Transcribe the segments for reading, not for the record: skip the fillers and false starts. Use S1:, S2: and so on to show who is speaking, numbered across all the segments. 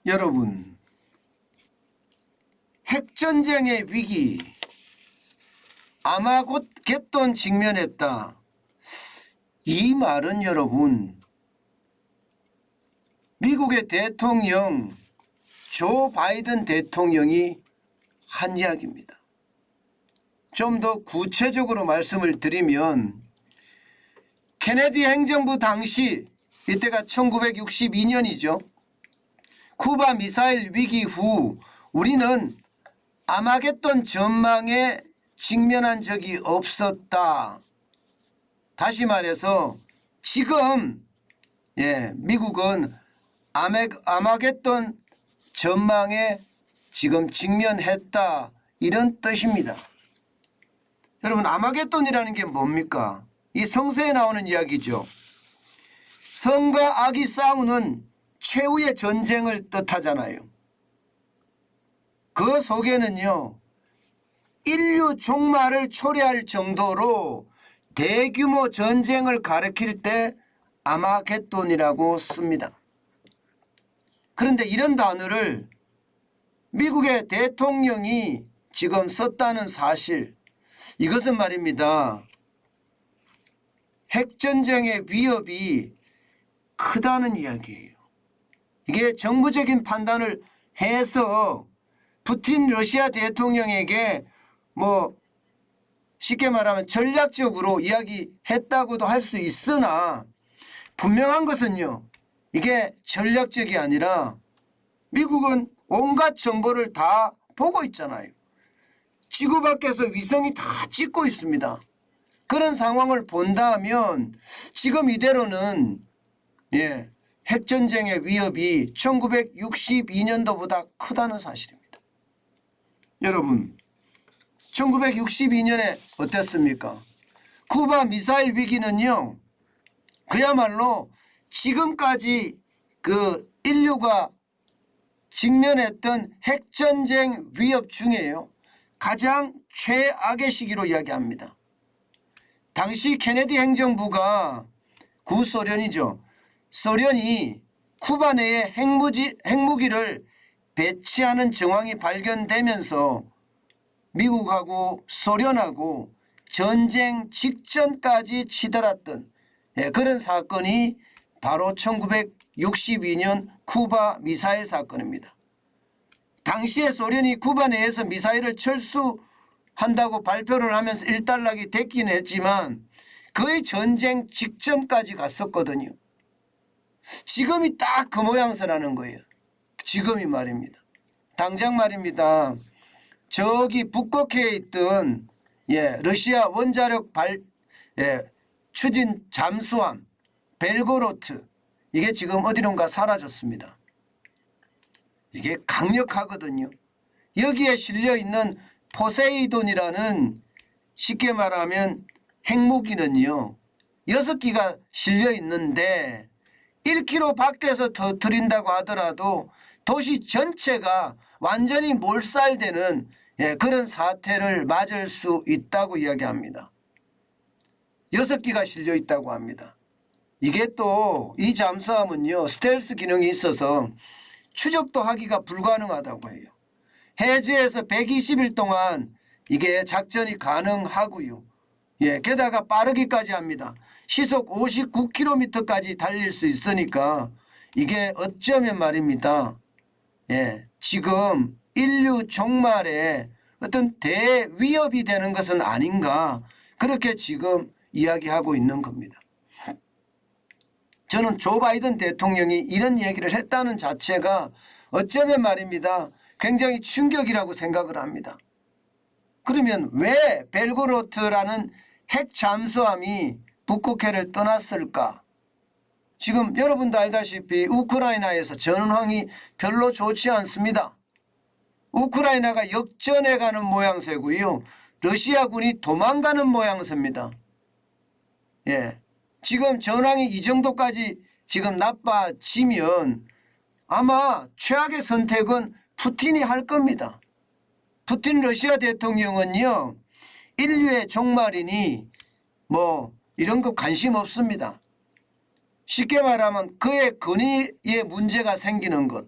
S1: 여러분, 핵전쟁의 위기, 아마겟돈 직면했다. 이 말은 여러분, 미국의 대통령 조 바이든 대통령이 한 이야기입니다. 좀 더 구체적으로 말씀을 드리면 케네디 행정부 당시, 이때가 1962년이죠. 쿠바 미사일 위기 후 우리는 아마겟돈 전망에 직면한 적이 없었다. 다시 말해서 지금 미국은 아마겟돈 전망에 지금 직면했다, 이런 뜻입니다. 여러분, 아마겟돈이라는 게 뭡니까? 이 성서에 나오는 이야기죠. 성과 악이 싸우는 최후의 전쟁을 뜻하잖아요. 그 속에는요, 인류 종말을 초래할 정도로 대규모 전쟁을 가리킬 때 아마겟돈이라고 씁니다. 그런데 이런 단어를 미국의 대통령이 지금 썼다는 사실, 이것은 말입니다, 핵전쟁의 위협이 크다는 이야기예요. 이게 정부적인 판단을 해서 푸틴 러시아 대통령에게 쉽게 말하면 전략적으로 이야기했다고도 할 수 있으나, 분명한 것은요, 이게 전략적이 아니라 미국은 온갖 정보를 다 보고 있잖아요. 지구 밖에서 위성이 다 찍고 있습니다. 그런 상황을 본다면 지금 이대로는 핵전쟁의 위협이 1962년도보다 크다는 사실입니다. 여러분, 1962년에 어땠습니까? 쿠바 미사일 위기는요, 그야말로 지금까지 그 인류가 직면했던 핵전쟁 위협 중에요, 가장 최악의 시기로 이야기합니다. 당시 케네디 행정부가 구소련이죠. 소련이 쿠바 내에 핵무기를 배치하는 정황이 발견되면서 미국하고 소련하고 전쟁 직전까지 치달았던 그런 사건이 바로 1962년 쿠바 미사일 사건입니다. 당시에 소련이 쿠바 내에서 미사일을 철수한다고 발표를 하면서 일단락이 됐긴 했지만 거의 전쟁 직전까지 갔었거든요. 지금이 딱 그 모양새라는 거예요. 지금이 말입니다. 당장 말입니다, 저기 북극해에 있던 러시아 원자력 추진 잠수함 벨고로트, 이게 지금 어디론가 사라졌습니다. 이게 강력하거든요. 여기에 실려있는 포세이돈이라는, 쉽게 말하면 핵무기는요, 6기가 실려있는데 1km 밖에서 터뜨린다고 하더라도 도시 전체가 완전히 몰살되는 그런 사태를 맞을 수 있다고 이야기합니다. 6기가 실려 있다고 합니다. 이게 또 이 잠수함은요, 스텔스 기능이 있어서 추적도 하기가 불가능하다고 해요. 해저에서 120일 동안 이게 작전이 가능하고요. 게다가 빠르기까지 합니다. 시속 59km까지 달릴 수 있으니까 이게 어쩌면 말입니다, 지금 인류 종말에 어떤 대위협이 되는 것은 아닌가, 그렇게 지금 이야기하고 있는 겁니다. 저는 조 바이든 대통령이 이런 얘기를 했다는 자체가 어쩌면 말입니다, 굉장히 충격이라고 생각을 합니다. 그러면 왜 벨고로트라는 핵 잠수함이 북극해를 떠났을까? 지금 여러분도 알다시피 우크라이나에서 전황이 별로 좋지 않습니다. 우크라이나가 역전해 가는 모양새고요, 러시아군이 도망가는 모양새입니다. 지금 전황이 이 정도까지 지금 나빠지면 아마 최악의 선택은 푸틴이 할 겁니다. 푸틴 러시아 대통령은요, 인류의 종말이니 이런 거 관심 없습니다. 쉽게 말하면 그의 권위에 문제가 생기는 것,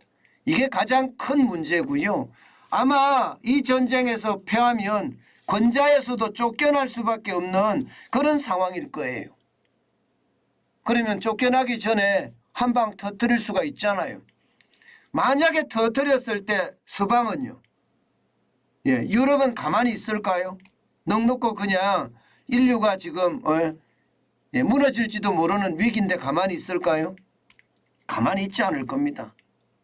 S1: 이게 가장 큰 문제고요. 아마 이 전쟁에서 패하면 권좌에서도 쫓겨날 수밖에 없는 그런 상황일 거예요. 그러면 쫓겨나기 전에 한 방 터뜨릴 수가 있잖아요. 만약에 터뜨렸을 때 서방은요. 유럽은 가만히 있을까요? 넉넉고 그냥 인류가 지금 무너질지도 모르는 위기인데 가만히 있을까요? 가만히 있지 않을 겁니다.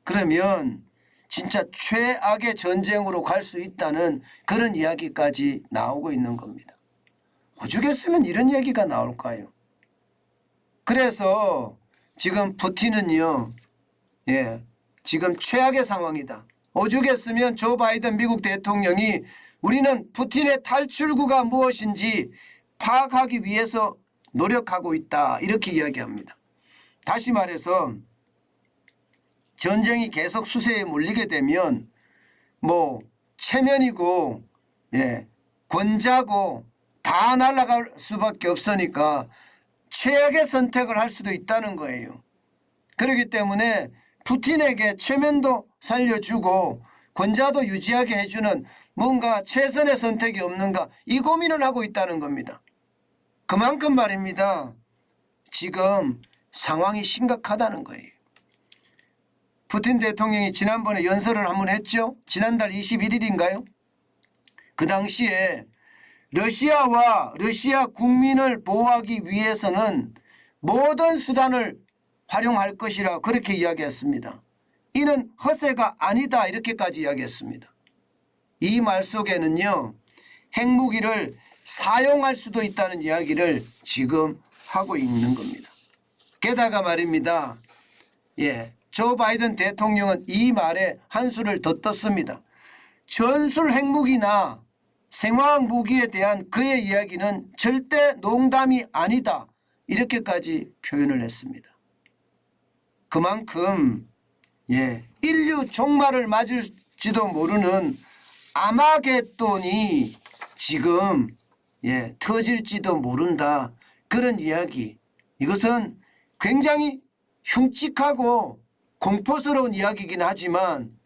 S1: 그러면 진짜 최악의 전쟁으로 갈 수 있다는 그런 이야기까지 나오고 있는 겁니다. 오죽했으면 이런 얘기가 나올까요? 그래서 지금 푸틴은요. 지금 최악의 상황이다. 오죽했으면 조 바이든 미국 대통령이 우리는 푸틴의 탈출구가 무엇인지 파악하기 위해서 노력하고 있다. 이렇게 이야기합니다. 다시 말해서 전쟁이 계속 수세에 몰리게 되면 뭐 체면이고 권자고 다 날아갈 수밖에 없으니까 최악의 선택을 할 수도 있다는 거예요. 그렇기 때문에 푸틴에게 체면도 살려주고 권자도 유지하게 해주는 뭔가 최선의 선택이 없는가 이 고민을 하고 있다는 겁니다. 그만큼 말입니다. 지금 상황이 심각하다는 거예요. 푸틴 대통령이 지난번에 연설을 한번 했죠. 지난달 21일인가요? 그 당시에 러시아와 러시아 국민을 보호하기 위해서는 모든 수단을 활용할 것이라 그렇게 이야기했습니다. 이는 허세가 아니다 이렇게까지 이야기했습니다. 이 말 속에는요. 핵무기를 사용할 수도 있다는 이야기를 지금 하고 있는 겁니다. 게다가 말입니다. 조 바이든 대통령은 이 말에 한수를 더 떴습니다. 전술 핵무기나 생화학 무기에 대한 그의 이야기는 절대 농담이 아니다 이렇게까지 표현을 했습니다. 그만큼 인류 종말을 맞을지도 모르는 아마겟돈이 지금 터질지도 모른다 그런 이야기. 이것은 굉장히 흉측하고 공포스러운 이야기이긴 하지만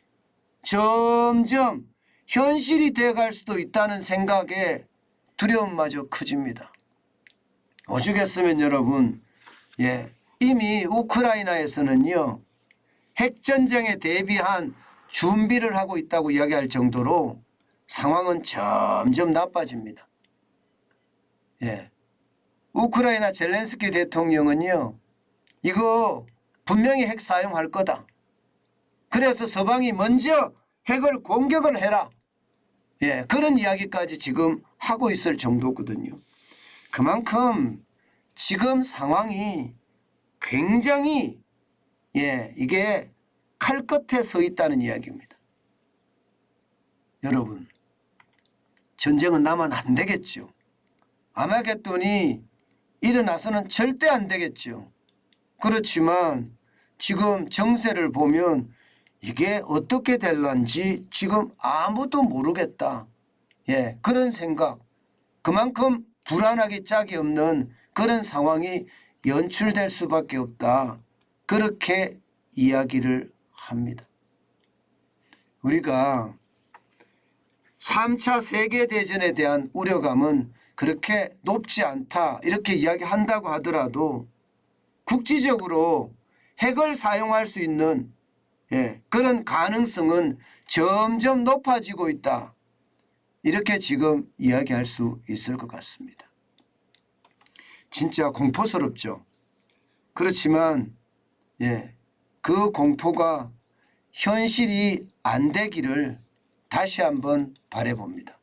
S1: 점점 현실이 돼갈 수도 있다는 생각에 두려움마저 커집니다. 오죽했으면 여러분 이미 우크라이나에서는요. 핵전쟁에 대비한 준비를 하고 있다고 이야기할 정도로 상황은 점점 나빠집니다. 우크라이나 젤렌스키 대통령은요. 이거 분명히 핵 사용할 거다. 그래서 서방이 먼저 핵을 공격을 해라. 그런 이야기까지 지금 하고 있을 정도거든요. 그만큼 지금 상황이 굉장히 이게 칼 끝에 서 있다는 이야기입니다. 여러분 전쟁은 나면 안 되겠죠. 아마겟돈이 일어나서는 절대 안 되겠죠. 그렇지만 지금 정세를 보면 이게 어떻게 될런지 지금 아무도 모르겠다. 그런 생각. 그만큼 불안하기 짝이 없는 그런 상황이 연출될 수밖에 없다. 그렇게 이야기를 합니다. 우리가 3차 세계대전에 대한 우려감은 그렇게 높지 않다 이렇게 이야기한다고 하더라도 국지적으로 핵을 사용할 수 있는 그런 가능성은 점점 높아지고 있다. 이렇게 지금 이야기할 수 있을 것 같습니다. 진짜 공포스럽죠. 그렇지만 그 공포가 현실이 안 되기를 다시 한번 바라봅니다.